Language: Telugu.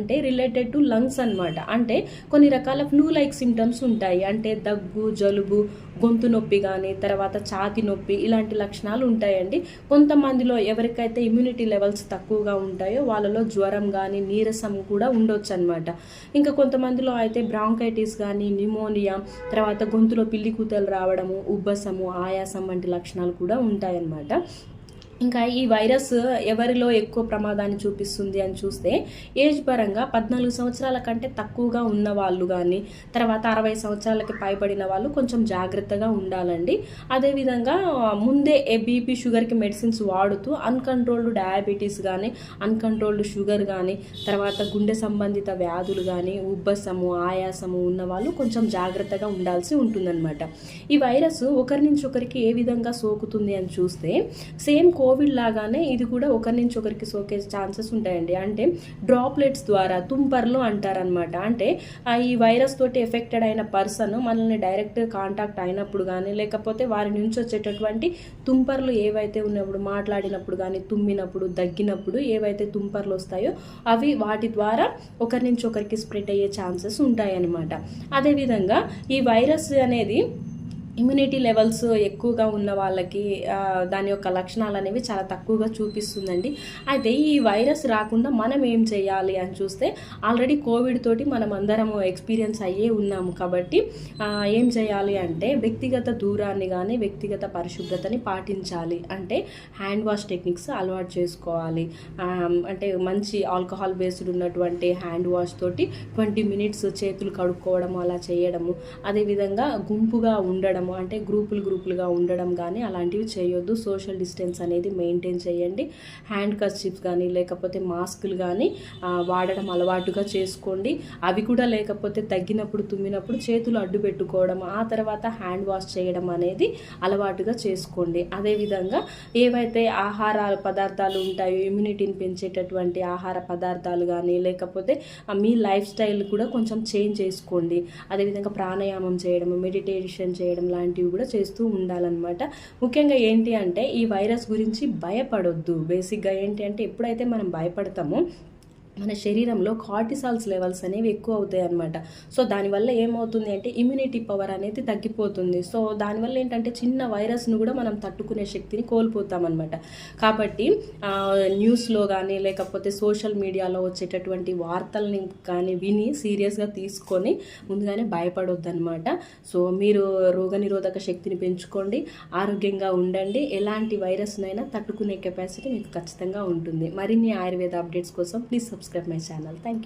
అంటే రిలేటెడ్ టు లంగ్స్ అన్నమాట. అంటే కొన్ని రకాల ఫ్లూ లైక్ సిమ్టమ్స్ ఉంటాయి. అంటే దగ్గు, జలుబు, గొంతు నొప్పి కానీ, తర్వాత ఛాతీ నొప్పి ఇలాంటి లక్షణాలు ఉంటాయండి. కొంతమందిలో ఎవరికైతే ఇమ్యూనిటీ లెవెల్స్ తక్కువగా ఉంటాయో వాళ్ళలో జ్వరం కానీ, నీరసం కూడా ఉండొచ్చనమాట. ఇంకా కొంతమందిలో అయితే బ్రాంకైటిస్ కానీ, న్యూమోనియా, తర్వాత గొంతులో పిల్లి కూతలు రావడము, ఉబ్బసము, ఆయాసం వంటి లక్షణాలు కూడా ఉంటాయన్నమాట. ఇంకా ఈ వైరస్ ఎవరిలో ఎక్కువ ప్రమాదాన్ని చూపిస్తుంది అని చూస్తే ఏజ్ పరంగా 14 సంవత్సరాల కంటే తక్కువగా ఉన్న వాళ్ళు కానీ, తర్వాత 60 సంవత్సరాలకి పైబడిన వాళ్ళు కొంచెం జాగ్రత్తగా ఉండాలండి. అదేవిధంగా ముందే బీపీ షుగర్కి మెడిసిన్స్ వాడుతూ అన్కంట్రోల్డ్ డయాబెటీస్ కానీ, అన్కంట్రోల్డ్ షుగర్ కానీ, తర్వాత గుండె సంబంధిత వ్యాధులు కానీ, ఉబ్బసము, ఆయాసము ఉన్న వాళ్ళు కొంచెం జాగ్రత్తగా ఉండాల్సి ఉంటుందన్నమాట. ఈ వైరస్ ఒకరి నుంచి ఒకరికి ఏ విధంగా సోకుతుంది అని చూస్తే సేమ్ కోవిడ్ లాగానే ఇది కూడా ఒకరి నుంచి ఒకరికి సోకే ఛాన్సెస్ ఉంటాయండి. అంటే డ్రాప్లెట్స్ ద్వారా, తుంపర్లు అంటారనమాట. అంటే ఈ వైరస్ తోటి ఎఫెక్టెడ్ అయిన పర్సన్ మనల్ని డైరెక్ట్ కాంటాక్ట్ అయినప్పుడు కానీ, లేకపోతే వారి నుంచి వచ్చేటటువంటి తుంపర్లు ఏవైతే ఉన్నప్పుడు, మాట్లాడినప్పుడు కానీ, తుమ్మినప్పుడు, దగ్గినప్పుడు ఏవైతే తుంపర్లు వస్తాయో అవి వాటి ద్వారా ఒకరి నుంచి ఒకరికి స్ప్రెడ్ అయ్యే ఛాన్సెస్ ఉంటాయన్నమాట. అదేవిధంగా ఈ వైరస్ అనేది ఇమ్యూనిటీ లెవెల్స్ ఎక్కువగా ఉన్న వాళ్ళకి దాని యొక్క లక్షణాలు అనేవి చాలా తక్కువగా చూపిస్తుందండి. అయితే ఈ వైరస్ రాకుండా మనం ఏం చేయాలి అని చూస్తే ఆల్రెడీ కోవిడ్ తోటి మనం అందరం ఎక్స్పీరియన్స్ అయ్యే ఉన్నాము. కాబట్టి ఏం చేయాలి అంటే వ్యక్తిగత దూరాన్ని కానీ, వ్యక్తిగత పరిశుభ్రతని పాటించాలి. అంటే హ్యాండ్ వాష్ టెక్నిక్స్ అలవాటు చేసుకోవాలి. అంటే మంచి ఆల్కహాల్ బేస్డ్ ఉన్నటువంటి హ్యాండ్ వాష్ తోటి 20 మినిట్స్ చేతులు కడుక్కోవడము అలా చేయడము. అదేవిధంగా గుంపుగా ఉండడం, అంటే గ్రూపులుగా ఉండడం కానీ అలాంటివి చేయొద్దు. సోషల్ డిస్టెన్స్ అనేది మెయింటైన్ చేయండి. హ్యాండ్ కర్చీఫ్స్ కానీ, లేకపోతే మాస్కులు కానీ వాడడం అలవాటుగా చేసుకోండి. అవి కూడా లేకపోతే తగ్గినప్పుడు, తుమ్మినప్పుడు చేతులు అడ్డు పెట్టుకోవడం, ఆ తర్వాత హ్యాండ్ వాష్ చేయడం అనేది అలవాటుగా చేసుకోండి. అదేవిధంగా ఏవైతే ఆహార పదార్థాలు ఉంటాయో, ఇమ్యూనిటీని పెంచేటటువంటి ఆహార పదార్థాలు కానీ, లేకపోతే మీ లైఫ్ స్టైల్ కూడా కొంచెం చేంజ్ చేసుకోండి. అదేవిధంగా ప్రాణాయామం చేయడం, మెడిటేషన్ చేయడం లాంటివి కూడా చేస్తూ ఉండాలన్నమాట. ముఖ్యంగా ఏంటి అంటే ఈ వైరస్ గురించి భయపడొద్దు. బేసిక్గా ఏంటి అంటే ఎప్పుడైతే మనం భయపడతామో మన శరీరంలో కార్టిసాల్స్ లెవెల్స్ అనేవి ఎక్కువ అవుతాయి అన్నమాట. సో దానివల్ల ఏమవుతుంది అంటే ఇమ్యూనిటీ పవర్ అనేది తగ్గిపోతుంది. సో దానివల్ల ఏంటంటే చిన్న వైరస్ను కూడా మనం తట్టుకునే శక్తిని కోల్పోతామన్నమాట. కాబట్టి న్యూస్లో కానీ, లేకపోతే సోషల్ మీడియాలో వచ్చేటటువంటి వార్తల్ని కానీ విని సీరియస్గా తీసుకొని ముందుగానే భయపడొద్దు అనమాట. సో మీరు రోగనిరోధక శక్తిని పెంచుకోండి, ఆరోగ్యంగా ఉండండి. ఎలాంటి వైరస్నైనా తట్టుకునే కెపాసిటీ మీకు ఖచ్చితంగా ఉంటుంది. మరిన్ని ఆయుర్వేద అప్డేట్స్ కోసం please subscribe my channel. Thank you.